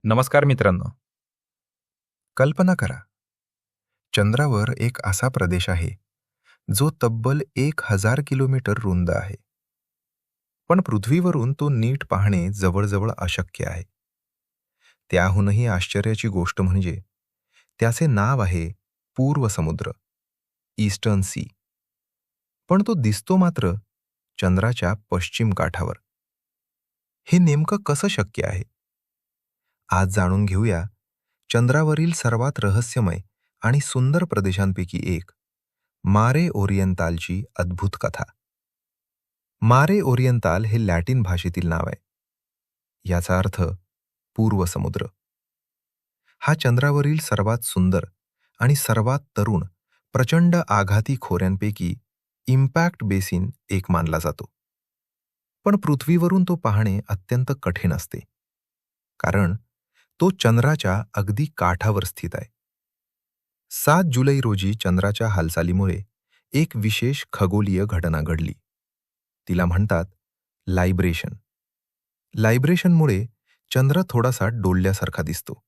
नमस्कार मित्रांनो. कल्पना करा, चंद्रावर एक असा प्रदेश आहे जो तब्बल 1000 किलोमीटर रुंद आहे. पण पृथ्वीवरून तो नीट पाहणे जवळजवळ अशक्य आहे. त्याहूनही आश्चर्याची गोष्ट म्हणजे त्याचे नाव आहे पूर्व समुद्र, ईस्टर्न सी. पण तो दिसतो मात्र चंद्राच्या पश्चिम काठावर. हे नेमकं कसं शक्य आहे? आज जाणून घेऊया चंद्रावरील सर्वात रहस्यमय आणि सुंदर प्रदेशांपैकी एक, मारे ओरिएंतालची अद्भुत कथा. मारे ओरिएंताल हे लॅटिन भाषेतील नाव आहे. याचा अर्थ पूर्व समुद्र. हा चंद्रावरील सर्वात सुंदर आणि सर्वात तरुण प्रचंड आघाती खोऱ्यांपैकी इम्पॅक्ट बेसिन एक मानला जातो. पण पृथ्वीवरून तो पाहणे अत्यंत कठीण असते, कारण तो चंद्राच्या अगदी काठावर स्थित आहे. 7 जुलै रोजी चंद्राच्या हालचालीमुळे एक विशेष खगोलीय घटना घडली. तिला म्हणतात लायब्रेशन. लायब्रेशनमुळे चंद्र थोडासा डोलल्यासारखा दिसतो.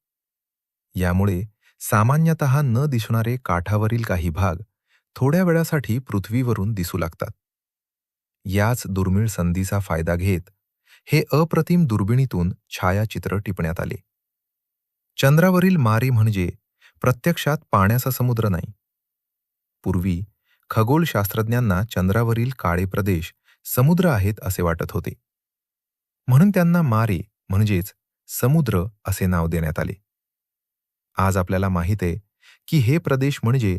यामुळे सामान्यतः न दिसणारे काठावरील काही भाग थोड्या वेळासाठी पृथ्वीवरून दिसू लागतात. याच दुर्मिळ संधीचा फायदा घेत हे अप्रतिम दुर्बिणीतून छायाचित्र टिपण्यात आले. चंद्रावरील मारे म्हणजे प्रत्यक्षात पाण्याचा समुद्र नाही. पूर्वी खगोलशास्त्रज्ञांना चंद्रावरील काळे प्रदेश समुद्र आहेत असे वाटत होते. म्हणून त्यांना मारे म्हणजेच समुद्र असे नाव देण्यात आले. आज आपल्याला माहीत आहे की हे प्रदेश म्हणजे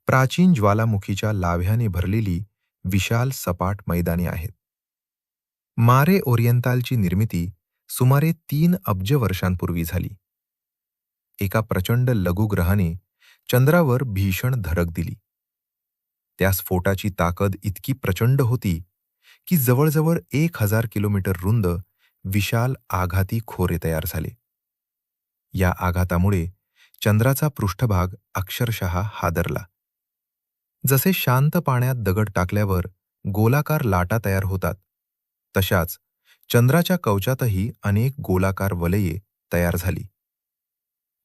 प्राचीन ज्वालामुखीच्या लाव्ह्याने भरलेली विशाल सपाट मैदाने आहेत. मारे ओरिएंतालची निर्मिती सुमारे 3 अब्ज वर्षांपूर्वी झाली. एका प्रचंड लघुग्रहाने चंद्रावर भीषण धडक दिली. त्या स्फोटाची ताकद इतकी प्रचंड होती की जवळजवळ 1000 किलोमीटर रुंद विशाल आघाती खोरे तयार झाले. या आघातामुळे चंद्राचा पृष्ठभाग अक्षरशः हादरला. जसे शांत पाण्यात दगड टाकल्यावर गोलाकार लाटा तयार होतात, तशाच चंद्राच्या कवचातही अनेक गोलाकार वलये तयार झाली.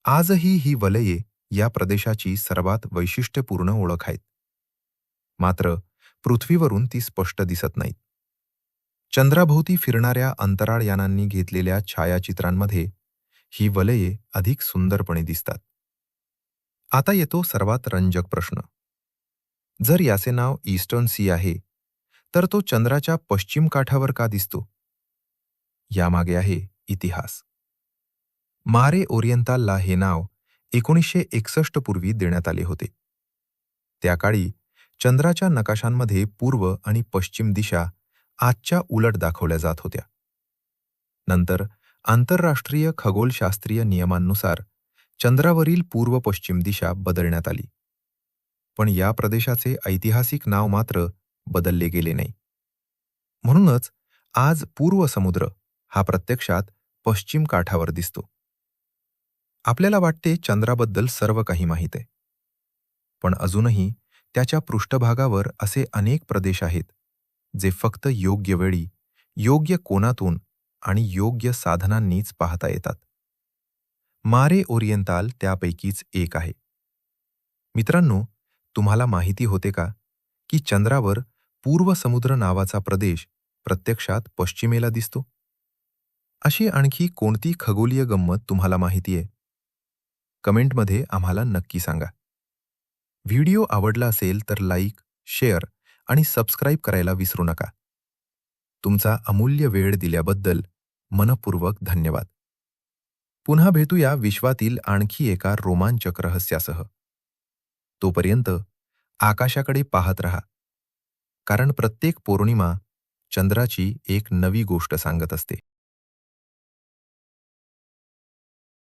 आजही ही वलये या प्रदेशाची सर्वात वैशिष्ट्यपूर्ण ओळख आहेत. मात्र पृथ्वीवरून ती स्पष्ट दिसत नाहीत. चंद्राभोवती फिरणाऱ्या अंतराळयानांनी घेतलेल्या छायाचित्रांमध्ये ही वलये अधिक सुंदरपणे दिसतात. आता येतो सर्वात रंजक प्रश्न. जर याचे नाव ईस्टर्न सी आहे, तर तो चंद्राच्या पश्चिम काठावर का दिसतो? यामागे आहे इतिहास. मारे ओरिएंतालला हे नाव 1961 पूर्वी देण्यात आले होते. त्या काळी चंद्राच्या नकाशांमध्ये पूर्व आणि पश्चिम दिशा आजच्या उलट दाखवल्या जात होत्या. नंतर आंतरराष्ट्रीय खगोलशास्त्रीय नियमांनुसार चंद्रावरील पूर्व पश्चिम दिशा बदलण्यात आली. पण या प्रदेशाचे ऐतिहासिक नाव मात्र बदलले गेले नाही. म्हणूनच आज पूर्व समुद्र हा प्रत्यक्षात पश्चिम काठावर दिसतो. आपल्याला वाटते चंद्राबद्दल सर्व काही माहीत आहे. पण अजूनही त्याच्या पृष्ठभागावर असे अनेक प्रदेश आहेत जे फक्त योग्य वेळी, योग्य कोनातून आणि योग्य साधनांनीच पाहता येतात. मारे ओरिएंताल त्यापैकीच एक आहे. मित्रांनो, तुम्हाला माहिती होते का की चंद्रावर पूर्व समुद्र नावाचा प्रदेश प्रत्यक्षात पश्चिमेला दिसतो? अशी आणखी कोणती खगोलीय गंमत तुम्हाला माहिती आहे? कमेंटमध्ये आम्हाला नक्की सांगा. व्हिडिओ आवडला असेल तर लाईक, शेअर आणि सबस्क्राईब करायला विसरू नका. तुमचा अमूल्य वेळ दिल्याबद्दल मनपूर्वक धन्यवाद. पुन्हा भेटूया विश्वातील आणखी एका रोमांचक रहस्यासह. तोपर्यंत आकाशाकडे पाहत रहा, कारण प्रत्येक पौर्णिमा चंद्राची एक नवी गोष्ट सांगत असते.